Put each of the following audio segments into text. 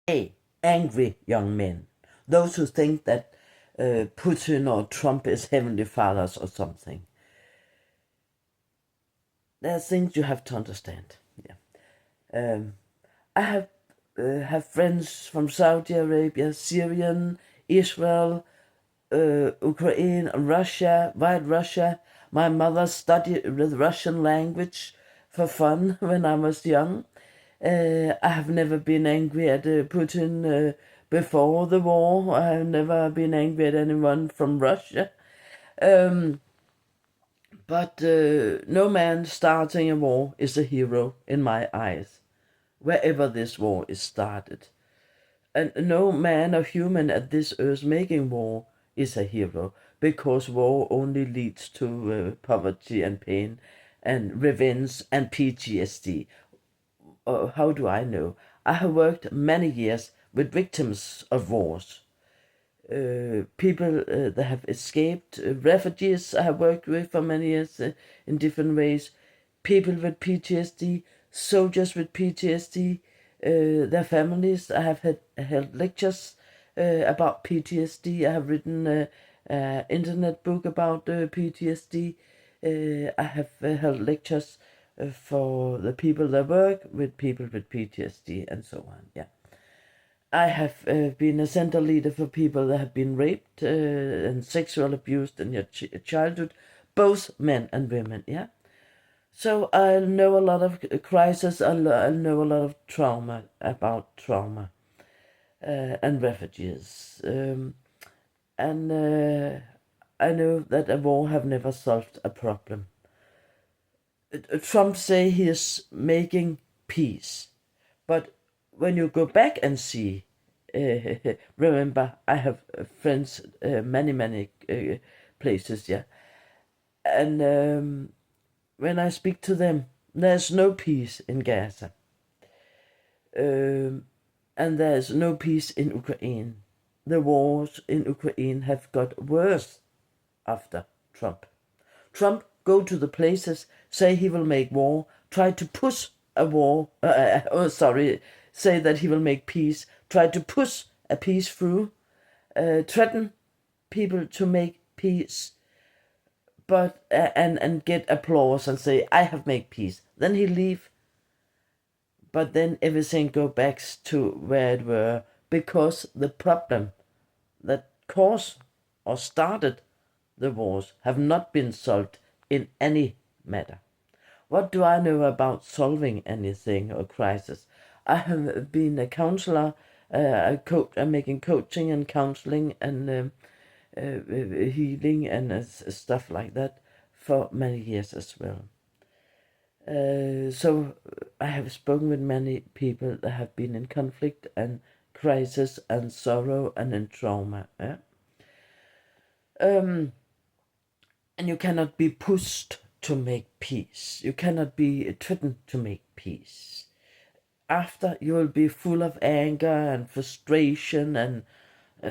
angry young men, those who think that Putin or Trump is heavenly fathers or something. There are things you have to understand. Yeah. I have friends from Saudi Arabia, Syrian, Israel, Ukraine, Russia, White Russia. My mother studied the Russian language for fun when I was young. I have never been angry at Putin before the war. I have never been angry at anyone from Russia. But no man starting a war is a hero in my eyes, wherever this war is started. And no man or human at this earth making war is a hero, because war only leads to poverty and pain and revenge and PTSD. How do I know? I have worked many years with victims of wars. People that have escaped, refugees I have worked with for many years in different ways, people with PTSD, soldiers with PTSD, their families. I have held lectures about PTSD. I have written an internet book about PTSD. I have held lectures for the people that work with people with PTSD and so on. Yeah. I have been a center leader for people that have been raped and sexual abused in their childhood, both men and women, yeah? So I know a lot of crisis, I know a lot of trauma, about trauma and refugees. And I know that a war have never solved a problem. Trump say he is making peace, but when you go back and see, remember, I have friends many places, yeah, and when I speak to them, there's no peace in Gaza, and there's no peace in Ukraine. The wars in Ukraine have got worse after Trump. Trump go to the places, say he will make war, try to push a war, say that he will make peace, try to push a peace through, threaten people to make peace, but and get applause and say, I have made peace. Then he leave, but then everything go back to where it were, because the problem that caused or started the wars have not been solved in any matter. What do I know about solving anything or crisis? I have been a counselor, I'm making coaching and counseling and healing and stuff like that for many years as well. So I have spoken with many people that have been in conflict and crisis and sorrow and in trauma. Yeah? And you cannot be pushed to make peace. You cannot be threatened to make peace. After, you will be full of anger and frustration and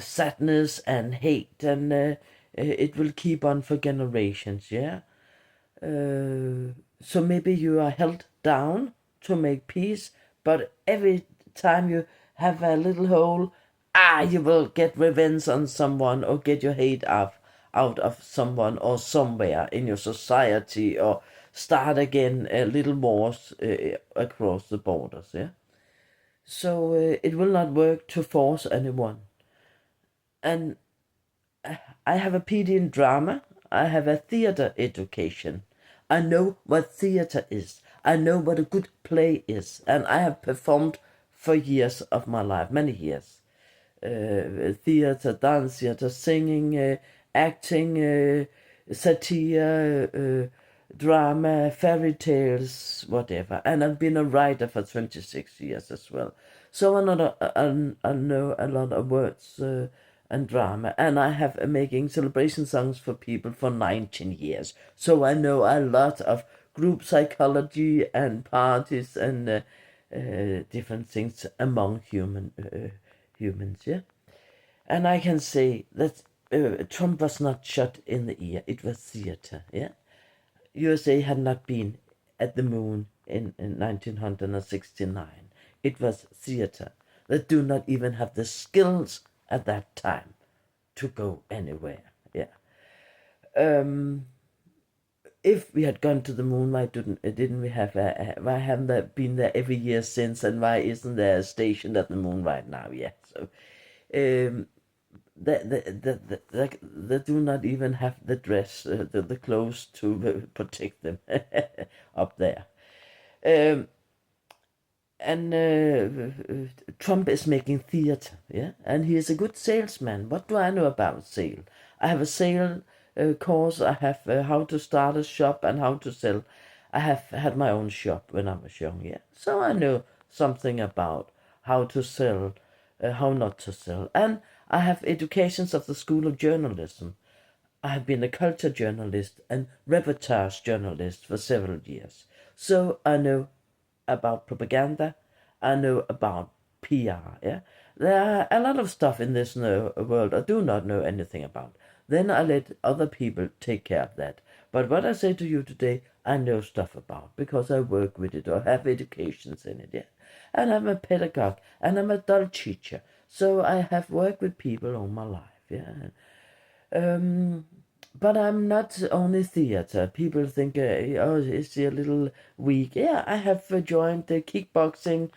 sadness and hate, and it will keep on for generations, yeah? So maybe you are held down to make peace, but every time you have a little hole, you will get revenge on someone or get your hate out of someone or somewhere in your society, or start again little wars across the borders, yeah? So it will not work to force anyone. And I have a PD in drama. I have a theater education. I know what theater is. I know what a good play is. And I have performed for years of my life, many years. Theater, dance theater, singing, acting, satire, drama, fairy tales, whatever. And I've been a writer for 26 years as well. So I know a lot of words and drama. And I have making celebration songs for people for 19 years. So I know a lot of group psychology and parties and different things among humans, yeah? And I can say that Trump was not shot in the ear. It was theater, yeah? USA had not been at the moon in 1969. It was theater. that do not even have the skills at that time to go anywhere. Yeah. If we had gone to the moon, why didn't we have why haven't there been there every year since, and why isn't there a station at the moon right now? Yeah. So they do not even have the dress, the clothes to protect them up there. And Trump is making theater, yeah, and he is a good salesman. What do I know about sale? I have a sale course. I have how to start a shop and how to sell. I have had my own shop when I was young, yeah, so I know something about how to sell, how not to sell, and I have educations of the School of Journalism. I have been a culture journalist and reportage journalist for several years, so I know about propaganda. I know about PR. Yeah, there are a lot of stuff in this world I do not know anything about. Then I let other people take care of that. But what I say to you today, I know stuff about because I work with it or have educations in it. Yeah, and I'm a pedagogue and I'm a adult teacher, so I have worked with people all my life. Yeah. But I'm not only theater. People think, oh, is he a little weak? Yeah, I have joined the kickboxing,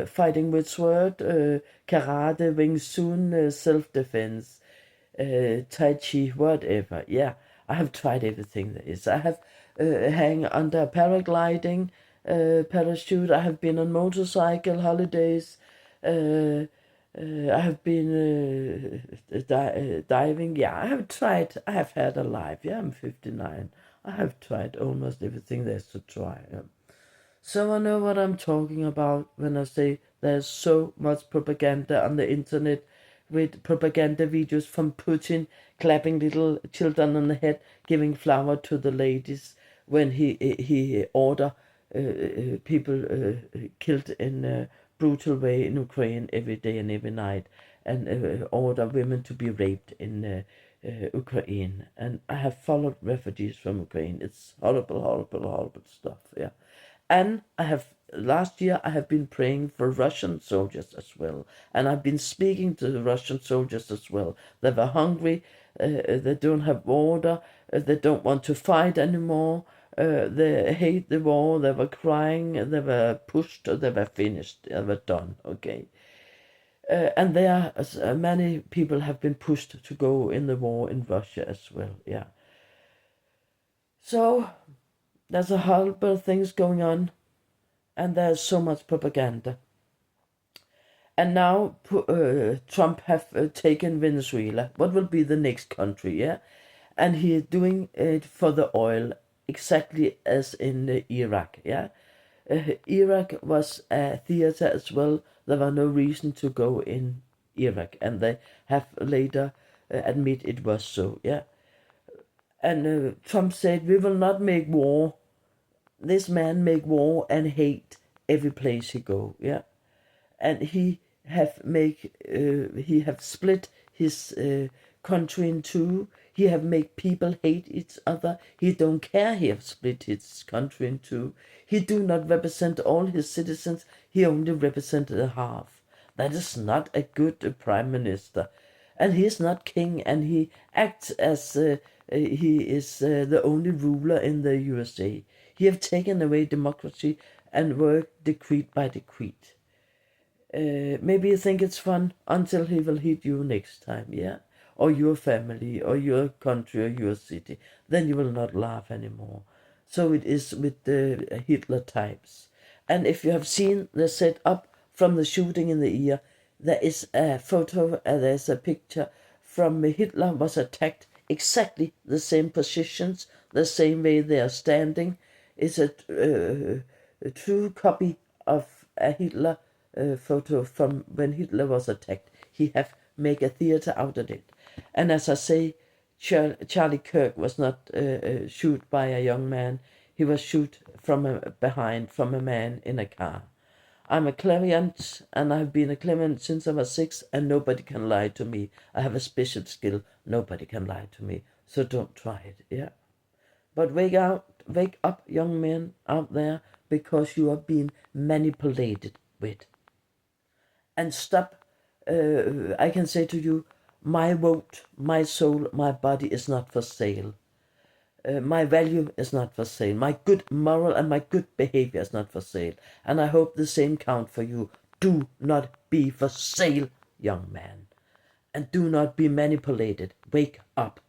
fighting with sword, karate, Wing Chun, self-defense, Tai Chi, whatever. Yeah, I have tried everything there is. I have hang under paragliding, parachute. I have been on motorcycle holidays. I have been diving. Yeah, I have tried. I have had a life. Yeah, I'm 59. I have tried almost everything there's to try. Yeah. So I know what I'm talking about when I say there's so much propaganda on the internet, with propaganda videos from Putin clapping little children on the head, giving flour to the ladies when he order people killed in a brutal way in Ukraine every day and every night, and order women to be raped in Ukraine. And I have followed refugees from Ukraine. It's horrible, horrible, horrible stuff. Yeah. And I have last year I have been praying for Russian soldiers as well, and I've been speaking to the Russian soldiers as well. They were hungry, they don't have water, they don't want to fight anymore. They hate the war. They were crying. They were pushed. They were finished. They were done. Okay. And there, many people have been pushed to go in the war in Russia as well. Yeah. So there's a horrible things going on, and there's so much propaganda. And now Trump have taken Venezuela. What will be the next country? Yeah, and he is doing it for the oil, exactly as in Iraq. Yeah, Iraq was a theater as well. There was no reason to go in Iraq, and they have later admit it was so. Yeah, and Trump said we will not make war. This man make war and hate every place he go. Yeah, and he have split his country in two. He have made people hate each other. He don't care. He have split his country in two. He do not represent all his citizens. He only represent a half. That is not a good prime minister, and he is not king. And he acts as he is the only ruler in the USA. He have taken away democracy and worked decree by decree. Maybe you think it's fun until he will hit you next time, yeah? Or your family, or your country, or your city. Then you will not laugh anymore. So it is with the Hitler types. And if you have seen the setup from the shooting in the ear, there is a photo, there's a picture from Hitler was attacked exactly the same positions, the same way they are standing. It's a true copy of a Hitler photo from when Hitler was attacked. He have make a theater out of it. And as I say, Charlie Kirk was not shoot by a young man. He was shoot from behind from a man in a car. I'm a clairvoyant, and I've been a clairvoyant since I was 6, and nobody can lie to me. I have a special skill. Nobody can lie to me. So don't try it, yeah? But wake up, young men out there, because you are being manipulated with. and stop. I can say to you, my vote, my soul, my body is not for sale. My value is not for sale. My good moral and my good behavior is not for sale. And I hope the same count for you. Do not be for sale, young man. And do not be manipulated. Wake up.